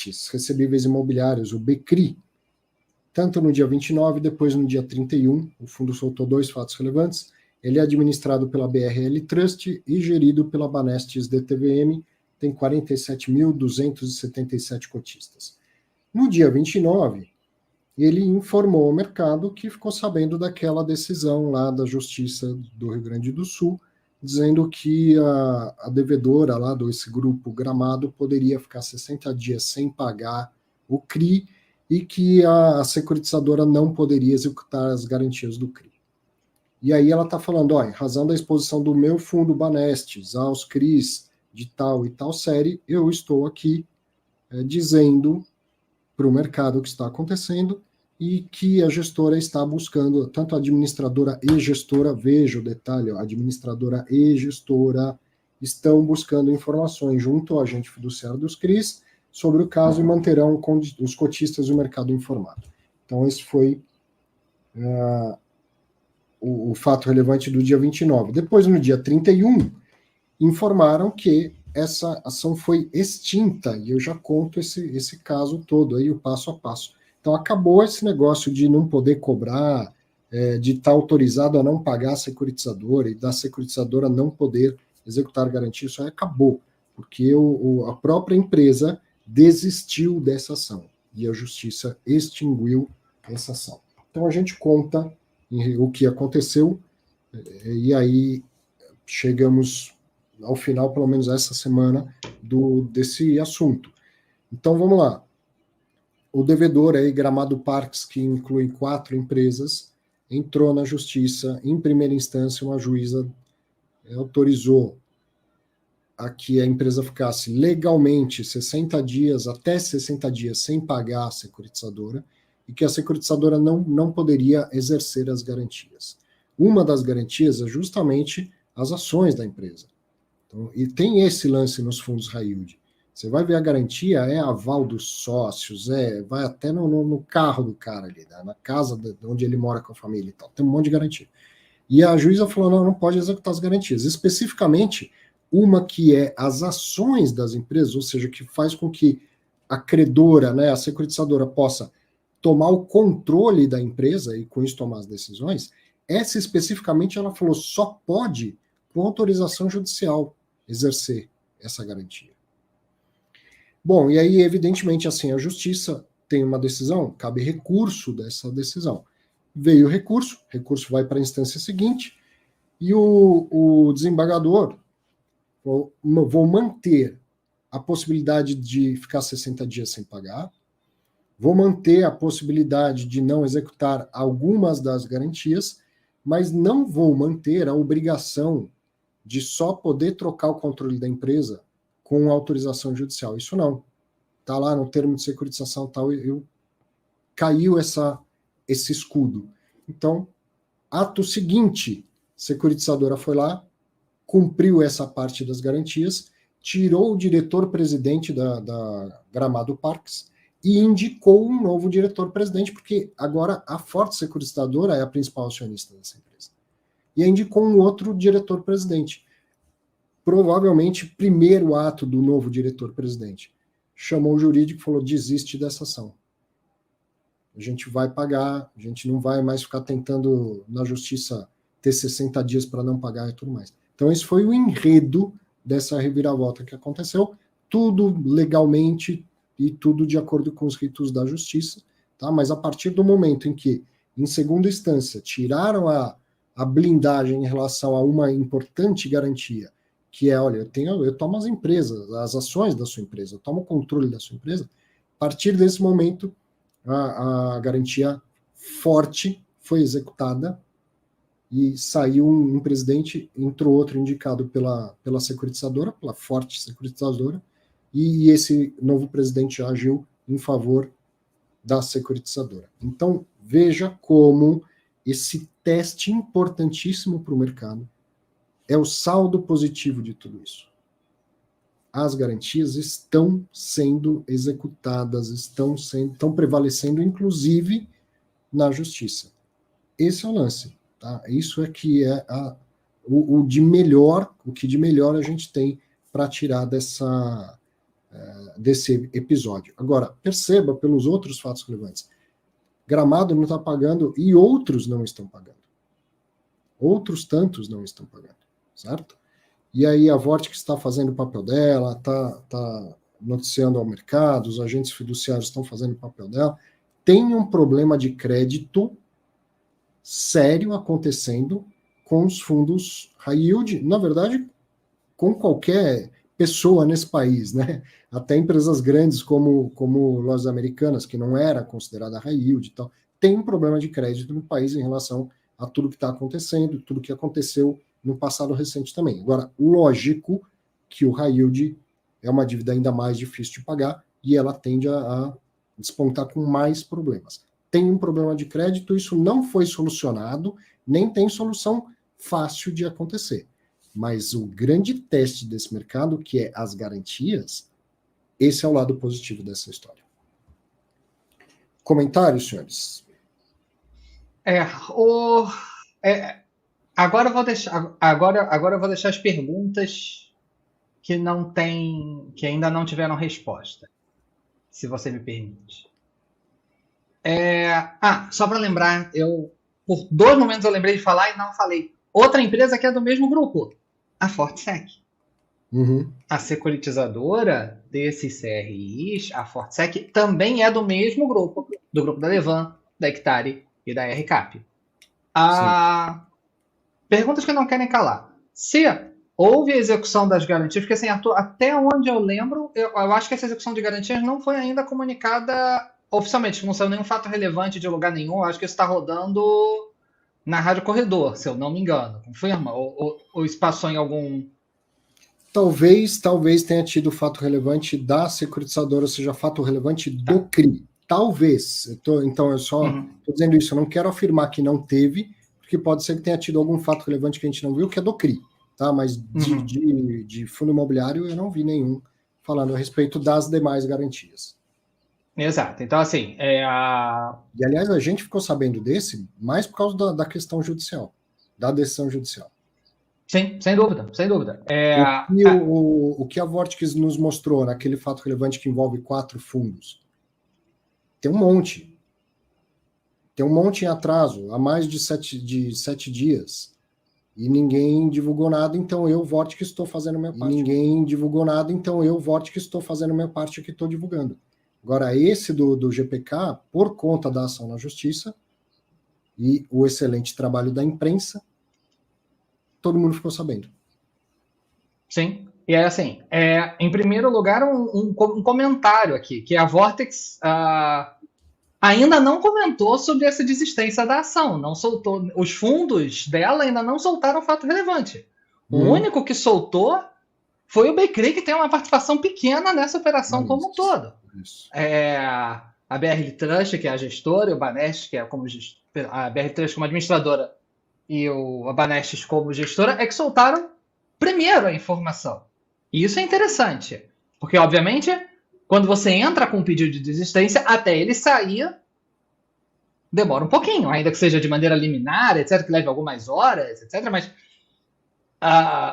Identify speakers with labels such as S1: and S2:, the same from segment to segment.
S1: BECs, recebíveis imobiliários, o BECRI, tanto no dia 29, depois no dia 31, o fundo soltou 2 fatos relevantes. Ele é administrado pela BRL Trust e gerido pela Banestes DTVM, tem 47.277 cotistas. No dia 29, ele informou ao mercado que ficou sabendo daquela decisão lá da Justiça do Rio Grande do Sul, dizendo que a devedora lá desse grupo Gramado poderia ficar 60 dias sem pagar o CRI e que a securitizadora não poderia executar as garantias do CRI. E aí ela está falando, ó, em razão da exposição do meu fundo Banestes aos CRIs de tal e tal série, eu estou aqui dizendo para o mercado o que está acontecendo e que a gestora está buscando, tanto a administradora e gestora, veja o detalhe, ó, administradora e gestora estão buscando informações junto ao agente fiduciário dos CRIs sobre o caso e manterão os cotistas e o mercado informado. Então, esse foi o fato relevante do dia 29. Depois, no dia 31, informaram que essa ação foi extinta, e eu já conto esse caso todo aí, o passo a passo. Então, acabou esse negócio de não poder cobrar, de estar autorizado a não pagar a securitizadora e da securitizadora não poder executar garantia, isso aí acabou, porque a própria empresa desistiu dessa ação e a justiça extinguiu essa ação. Então a gente conta o que aconteceu e aí chegamos ao final, pelo menos essa semana, desse assunto. Então vamos lá. O devedor aí, Gramado Parques, que inclui 4 empresas, entrou na justiça. Em primeira instância, uma juíza autorizou a que a empresa ficasse legalmente 60 dias, até 60 dias, sem pagar a securitizadora, e que a securitizadora não poderia exercer as garantias. Uma das garantias é justamente as ações da empresa. Então, e tem esse lance nos fundos high yield. Você vai ver a garantia, é aval dos sócios, vai até no carro do cara ali, né, na casa onde ele mora com a família e tal. Tem um monte de garantia. E a juíza falou, não pode executar as garantias. Especificamente, uma que é as ações das empresas, ou seja, que faz com que a credora, né, a securitizadora, possa tomar o controle da empresa e com isso tomar as decisões. Essa especificamente, ela falou, só pode com autorização judicial exercer essa garantia. Bom, e aí, evidentemente, assim, a justiça tem uma decisão, cabe recurso dessa decisão. Veio o recurso vai para a instância seguinte, e o desembargador vou manter a possibilidade de ficar 60 dias sem pagar, vou manter a possibilidade de não executar algumas das garantias, mas não vou manter a obrigação de só poder trocar o controle da empresa com autorização judicial. Isso não. Está lá no termo de securitização tal, caiu esse escudo. Então, ato seguinte, securitizadora foi lá, cumpriu essa parte das garantias, tirou o diretor-presidente da Gramado Parques e indicou um novo diretor-presidente, porque agora a Forte Securitizadora é a principal acionista dessa empresa. E indicou um outro diretor-presidente. Provavelmente, primeiro ato do novo diretor-presidente. Chamou o jurídico e falou, desiste dessa ação. A gente vai pagar, a gente não vai mais ficar tentando na justiça ter 60 dias para não pagar e tudo mais. Então, esse foi o enredo dessa reviravolta que aconteceu, tudo legalmente e tudo de acordo com os ritos da justiça, tá? Mas a partir do momento em que, em segunda instância, tiraram a blindagem em relação a uma importante garantia, que é, olha, eu tomo as empresas, as ações da sua empresa, eu tomo o controle da sua empresa, a partir desse momento, a garantia forte foi executada e saiu um presidente, entrou outro indicado pela securitizadora, pela Forte Securitizadora, e esse novo presidente agiu em favor da securitizadora. Então, veja como esse teste importantíssimo para o mercado é o saldo positivo de tudo isso. As garantias estão sendo executadas, estão prevalecendo, inclusive, na justiça. Esse é o lance. Tá? Isso é que é o que de melhor a gente tem para tirar desse episódio. Agora, perceba pelos outros fatos relevantes. Gramado não está pagando e outros não estão pagando. Outros tantos não estão pagando, certo? E aí a Vortex está fazendo o papel dela, está noticiando ao mercado, os agentes fiduciários estão fazendo o papel dela. Tem um problema de crédito sério acontecendo com os fundos high yield, na verdade, com qualquer pessoa nesse país, né? Até empresas grandes como Lojas Americanas, que não era considerada high yield e tal, tem um problema de crédito no país em relação a tudo que está acontecendo, tudo que aconteceu no passado recente também. Agora, lógico que o high yield é uma dívida ainda mais difícil de pagar e ela tende a despontar com mais problemas. Tem um problema de crédito, isso não foi solucionado, nem tem solução fácil de acontecer. Mas o grande teste desse mercado, que é as garantias, esse é o lado positivo dessa história. Comentários, senhores?
S2: Agora eu vou deixar as perguntas que ainda não tiveram resposta, se você me permite. Só para lembrar, por 2 momentos eu lembrei de falar e não falei. Outra empresa que é do mesmo grupo, a Fortsec.
S1: Uhum.
S2: A securitizadora desses CRIs, a Fortsec, também é do mesmo grupo, do grupo da Levan, da Hectare e da RCAP. Perguntas que não querem calar. Se houve a execução das garantias, porque assim, Arthur, até onde eu lembro, eu acho que essa execução de garantias não foi ainda comunicada oficialmente, não saiu nenhum fato relevante de lugar nenhum, eu acho que isso está rodando na Rádio Corredor, se eu não me engano. Confirma? Ou isso passou em algum...
S1: Talvez tenha tido fato relevante da securitizadora, ou seja, fato relevante do CRI. Talvez. Então, eu só estou dizendo isso. Eu não quero afirmar que não teve, porque pode ser que tenha tido algum fato relevante que a gente não viu, que é do CRI. Tá? Mas de fundo imobiliário eu não vi nenhum falando a respeito das demais garantias.
S2: Exato. Então, assim...
S1: E, aliás, a gente ficou sabendo desse mais por causa da questão judicial, da decisão judicial.
S2: Sim, sem dúvida, sem dúvida.
S1: O que a Vortex nos mostrou naquele fato relevante que envolve 4 fundos? Tem um monte. Tem um monte em atraso, há mais de 7 dias. E ninguém divulgou nada, então eu, Vortex, estou fazendo minha parte. Aqui, estou divulgando. Agora, esse do GPK, por conta da ação na justiça e o excelente trabalho da imprensa, todo mundo ficou sabendo.
S2: Sim, e aí assim, em primeiro lugar, um comentário aqui, que a Vortex ainda não comentou sobre essa desistência da ação, não soltou, os fundos dela ainda não soltaram fato relevante. O único que soltou foi o Becrey, que tem uma participação pequena nessa operação como um todo. A BR Trust, que é a gestora, e o Banestes, que é a BR Trust como administradora, e a Banestes como gestora, é que soltaram primeiro a informação. E isso é interessante, porque, obviamente, quando você entra com um pedido de desistência, até ele sair, demora um pouquinho, ainda que seja de maneira liminar, etc., que leve algumas horas, etc., mas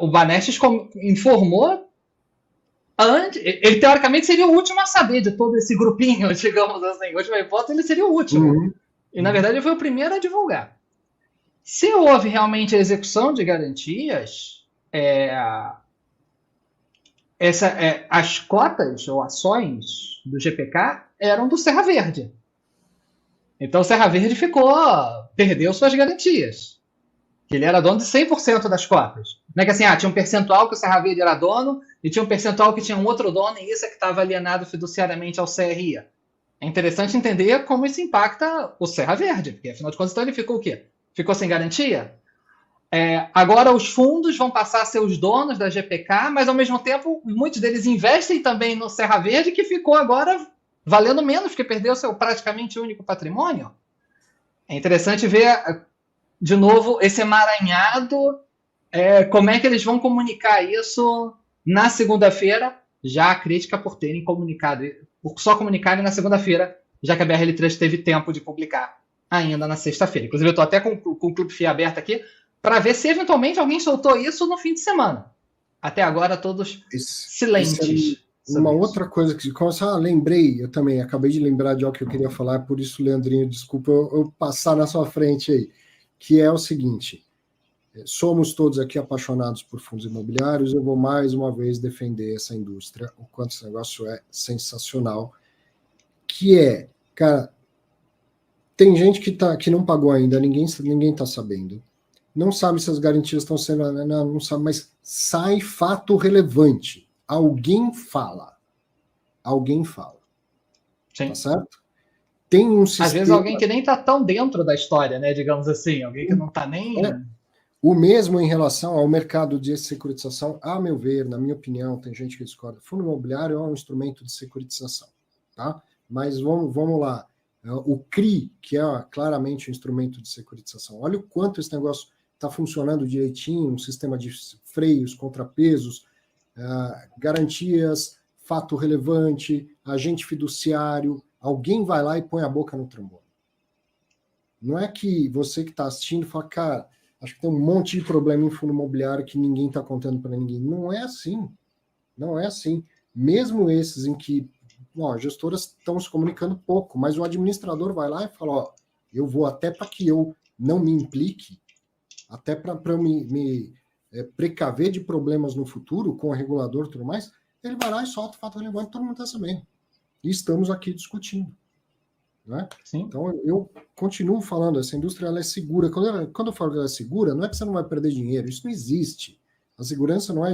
S2: o Banestes informou antes, ele teoricamente seria o último a saber de todo esse grupinho, digamos assim, última hipótese, ele seria o último. E, na verdade, ele foi o primeiro a divulgar. Se houve realmente a execução de garantias, as cotas ou ações do GPK eram do Serra Verde. Então o Serra Verde perdeu suas garantias. Ele era dono de 100% das cotas. Não é que assim, tinha um percentual que o Serra Verde era dono e tinha um percentual que tinha um outro dono e isso é que estava alienado fiduciariamente ao CRI. É interessante entender como isso impacta o Serra Verde, porque afinal de contas então ele ficou o quê? Ficou sem garantia? Agora os fundos vão passar a ser os donos da GPK, mas ao mesmo tempo muitos deles investem também no Serra Verde, que ficou agora valendo menos, porque perdeu seu praticamente único patrimônio. É interessante ver, de novo, esse emaranhado, como é que eles vão comunicar isso na segunda-feira, já a crítica por terem comunicado, por só comunicarem na segunda-feira, já que a BRL Trust teve tempo de publicar ainda na sexta-feira. Inclusive, eu estou até com o Clube FII aberto aqui, para ver se eventualmente alguém soltou isso no fim de semana. Até agora, todos silentes.
S1: uma outra coisa que lembrei, eu também acabei de lembrar de algo que eu queria falar, por isso, Leandrinho, desculpa eu passar na sua frente aí, que é o seguinte: somos todos aqui apaixonados por fundos imobiliários, eu vou mais uma vez defender essa indústria, o quanto esse negócio é sensacional, que é, cara, tem gente que não pagou ainda, ninguém está sabendo, não sabe se as garantias estão sendo, não sabe, mas sai fato relevante. Alguém fala.
S2: Sim.
S1: Tá certo? Tem um sistema...
S2: Às vezes alguém que nem está tão dentro da história, né? Digamos assim, alguém que não está nem...
S1: O mesmo em relação ao mercado de securitização, a meu ver, na minha opinião, tem gente que discorda. Fundo imobiliário é um instrumento de securitização, tá? Mas vamos lá. O CRI, que é claramente um instrumento de securitização, olha o quanto esse negócio está funcionando direitinho, um sistema de freios, contrapesos, garantias, fato relevante, agente fiduciário, alguém vai lá e põe a boca no trombone. Não é que você que está assistindo fala, cara, acho que tem um monte de problema em fundo imobiliário que ninguém está contando para ninguém. Não é assim. Não é assim. Mesmo esses em que as gestoras estão se comunicando pouco, mas o administrador vai lá e fala, eu vou até para que eu não me implique, até para eu me precaver de problemas no futuro com o regulador e tudo mais, ele vai lá e solta o fato relevante, todo mundo está sabendo. E estamos aqui discutindo. Né? Então, eu continuo falando, essa indústria ela é segura. Quando eu falo que ela é segura, não é que você não vai perder dinheiro, isso não existe. A segurança não é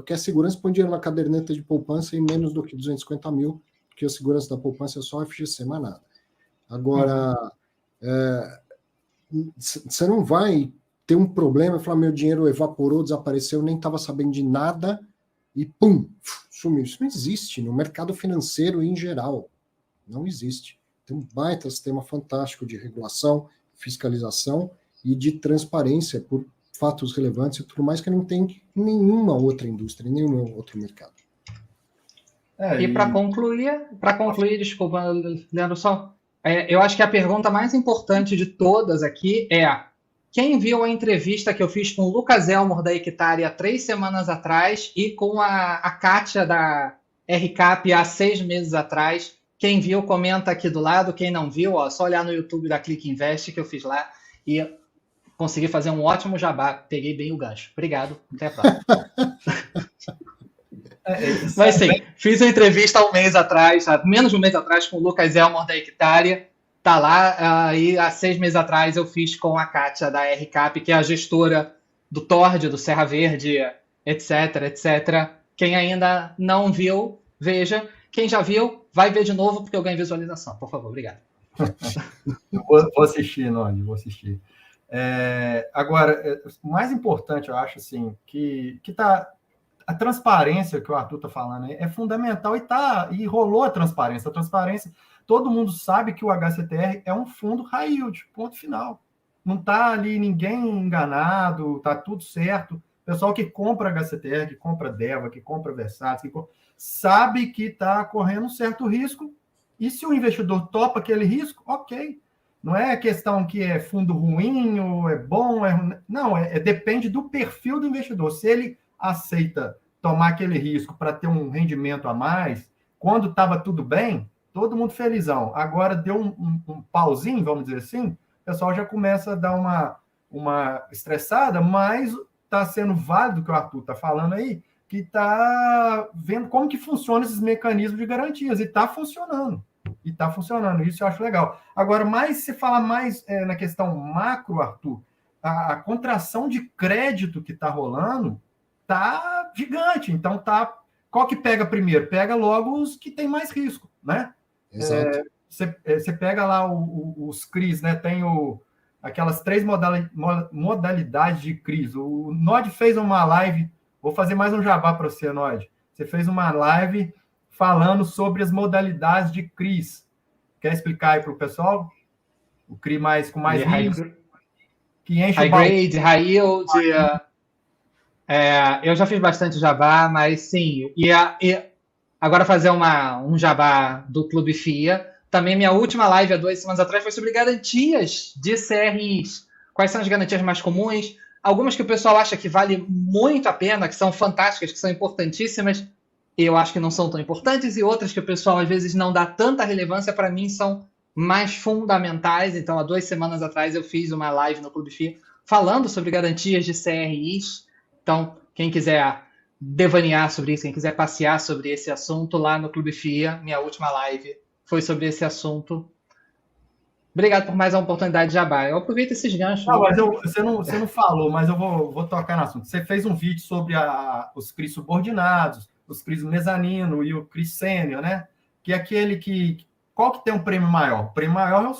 S1: quer segurança, põe dinheiro na caderneta de poupança em menos do que 250 mil, porque a segurança da poupança é só FGC, mais nada. Agora, você não vai ter um problema e falar, meu dinheiro evaporou, desapareceu, nem estava sabendo de nada, e pum, sumiu. Isso não existe no mercado financeiro em geral. Não existe. Tem um baita sistema fantástico de regulação, fiscalização e de transparência por fatos relevantes e tudo mais que não tem em nenhuma outra indústria, em nenhum outro mercado.
S2: E para concluir, desculpa, Leandro, eu acho que a pergunta mais importante de todas aqui é: quem viu a entrevista que eu fiz com o Lucas Elmore da Hectare há 3 semanas atrás e com a Kátia da RCAP há 6 meses atrás? Quem viu, comenta aqui do lado. Quem não viu, só olhar no YouTube da Click Invest que eu fiz lá e consegui fazer um ótimo jabá. Peguei bem o gancho. Obrigado. Até a próxima. Mas sim, fiz uma entrevista há menos de um mês atrás, com o Lucas Elmore da Hectare. Tá lá. E há 6 meses atrás eu fiz com a Kátia da RCAP, que é a gestora do Tord, do Serra Verde, etc, etc. Quem ainda não viu, veja. Quem já viu, vai ver de novo, porque eu ganho visualização. Por favor, obrigado.
S3: Vou assistir, Nod, vou assistir. Agora, o mais importante, eu acho, assim, que tá, a transparência que o Arthur está falando é fundamental e rolou a transparência. A transparência, todo mundo sabe que o HCTR é um fundo high yield, ponto final. Não está ali ninguém enganado, está tudo certo. O pessoal que compra HCTR, que compra Deva, que compra Versace, sabe que está correndo um certo risco, e se o investidor topa aquele risco, ok. Não é questão que é fundo ruim ou é bom, é ruim. Não, depende do perfil do investidor. Se ele aceita tomar aquele risco para ter um rendimento a mais, quando estava tudo bem, todo mundo felizão. Agora deu um pauzinho, vamos dizer assim, o pessoal já começa a dar uma estressada, mas está sendo válido o que o Arthur está falando aí, que está vendo como que funcionam esses mecanismos de garantias, e está funcionando. Isso eu acho legal. Agora, se falar mais na questão macro, Arthur, a contração de crédito que está rolando está gigante. Então, qual que pega primeiro? Pega logo os que tem mais risco, né?
S1: Exato.
S3: Você pega lá os CRIs, né? Tem aquelas 3 modalidades de CRIs. O Nod fez uma live. Vou fazer mais um jabá para você, Nod. Você fez uma live falando sobre as modalidades de CRIs. Quer explicar aí para o pessoal? O CRI com mais risco, que enche
S2: high grade, high yield. Eu já fiz bastante jabá, mas sim. E agora fazer um jabá do Clube FIA. Também minha última live há 2 semanas atrás foi sobre garantias de CRIs. Quais são as garantias mais comuns? Algumas que o pessoal acha que vale muito a pena, que são fantásticas, que são importantíssimas. eu acho que não são tão importantes, e outras que o pessoal às vezes não dá tanta relevância, para mim são mais fundamentais. Então, há 2 semanas atrás eu fiz uma live no Clube FI falando sobre garantias de CRIs. Então, quem quiser devanear sobre isso, quem quiser passear sobre esse assunto, lá no Clube FIA, minha última live foi sobre esse assunto. Obrigado por mais uma oportunidade de jabá. Eu aproveito esses ganchos.
S3: Não, mas você não falou, mas eu vou tocar no assunto. Você fez um vídeo sobre os CRIs subordinados, os CRIs mezanino e o CRI sênior, né? Que é aquele que... Qual que tem um prêmio maior? O prêmio maior é o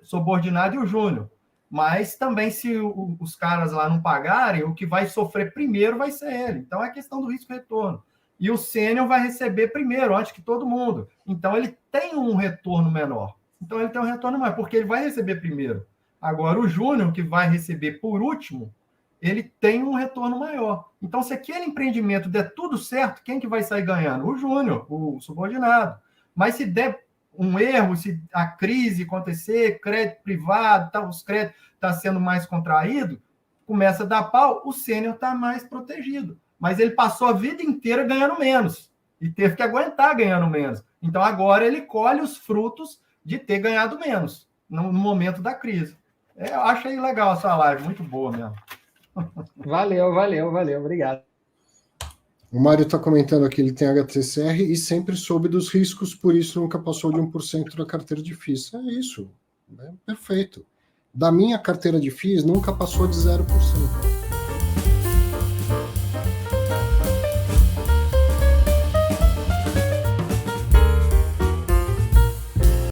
S3: subordinado e o júnior. Mas também, se os caras lá não pagarem, o que vai sofrer primeiro vai ser ele. Então, é questão do risco-retorno. E o sênior vai receber primeiro, antes que todo mundo. Então, ele tem um retorno menor. Então, ele tem um retorno maior, porque ele vai receber primeiro. Agora, o júnior, que vai receber por último, ele tem um retorno maior. Então, se aquele empreendimento der tudo certo, quem que vai sair ganhando? O júnior, o subordinado. Mas se der um erro, se a crise acontecer, crédito privado, os créditos estão sendo mais contraído, começa a dar pau, o sênior está mais protegido. Mas ele passou a vida inteira ganhando menos e teve que aguentar ganhando menos. Então, agora ele colhe os frutos de ter ganhado menos no momento da crise. Eu achei legal essa live, muito boa mesmo.
S2: Valeu, obrigado.
S1: O Mário está comentando aqui, ele tem HTCR e sempre soube dos riscos, por isso nunca passou de 1% da carteira de FIIs. É isso, né? Perfeito. Da minha carteira de FIIs, nunca passou de 0%.